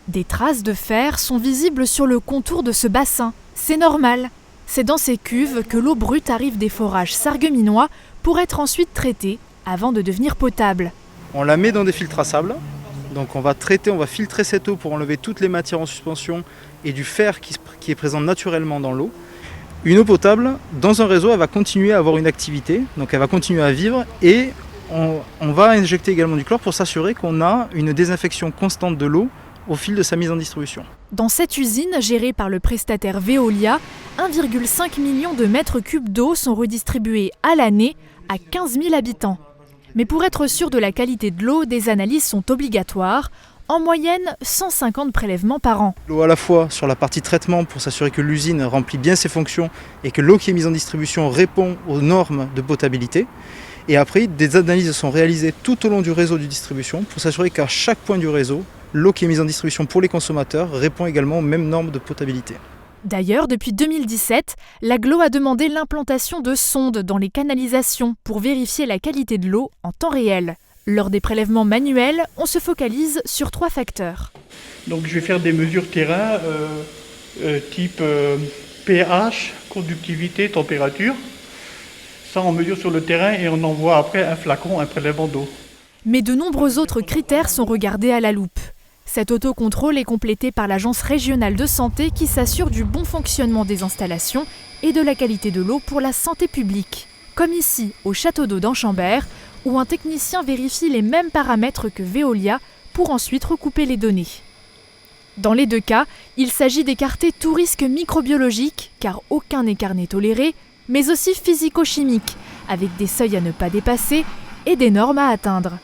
Des traces de fer sont visibles sur le contour de ce bassin. C'est normal. C'est dans ces cuves que l'eau brute arrive des forages sarregueminois pour être ensuite traitée avant de devenir potable. On la met dans des filtres à sable. Donc on va filtrer cette eau pour enlever toutes les matières en suspension et du fer qui est présent naturellement dans l'eau. Une eau potable, dans un réseau, elle va continuer à avoir une activité, donc elle va continuer à vivre et on va injecter également du chlore pour s'assurer qu'on a une désinfection constante de l'eau au fil de sa mise en distribution. Dans cette usine gérée par le prestataire Veolia, 1,5 million de mètres cubes d'eau sont redistribués à l'année à 15 000 habitants. Mais pour être sûr de la qualité de l'eau, des analyses sont obligatoires. En moyenne, 150 prélèvements par an. L'eau à la fois sur la partie traitement pour s'assurer que l'usine remplit bien ses fonctions et que l'eau qui est mise en distribution répond aux normes de potabilité. Et après, des analyses sont réalisées tout au long du réseau de distribution pour s'assurer qu'à chaque point du réseau, l'eau qui est mise en distribution pour les consommateurs répond également aux mêmes normes de potabilité. D'ailleurs, depuis 2017, l'Aglo a demandé l'implantation de sondes dans les canalisations pour vérifier la qualité de l'eau en temps réel. Lors des prélèvements manuels, on se focalise sur 3 facteurs. Donc je vais faire des mesures terrain type pH, conductivité, température. Ça on mesure sur le terrain et on envoie après un flacon, un prélèvement d'eau. Mais de nombreux autres critères sont regardés à la loupe. Cet autocontrôle est complété par l'Agence régionale de santé qui s'assure du bon fonctionnement des installations et de la qualité de l'eau pour la santé publique. Comme ici, au château d'eau d'Anchambert, où un technicien vérifie les mêmes paramètres que Veolia pour ensuite recouper les données. Dans les 2 cas, il s'agit d'écarter tout risque microbiologique, car aucun écart n'est toléré, mais aussi physico-chimique, avec des seuils à ne pas dépasser et des normes à atteindre.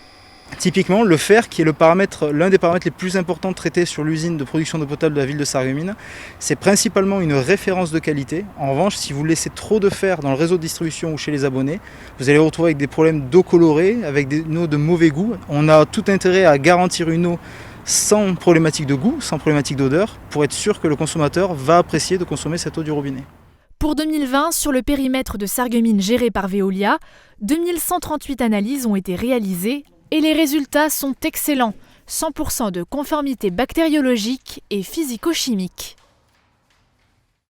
Typiquement, le fer, qui est l'un des paramètres les plus importants traités sur l'usine de production d'eau potable de la ville de Sarreguemines, c'est principalement une référence de qualité. En revanche, si vous laissez trop de fer dans le réseau de distribution ou chez les abonnés, vous allez vous retrouver avec des problèmes d'eau colorée, avec une eau de mauvais goût. On a tout intérêt à garantir une eau sans problématique de goût, sans problématique d'odeur, pour être sûr que le consommateur va apprécier de consommer cette eau du robinet. Pour 2020, sur le périmètre de Sarreguemines géré par Veolia, 2138 analyses ont été réalisées et les résultats sont excellents. 100% de conformité bactériologique et physico-chimique.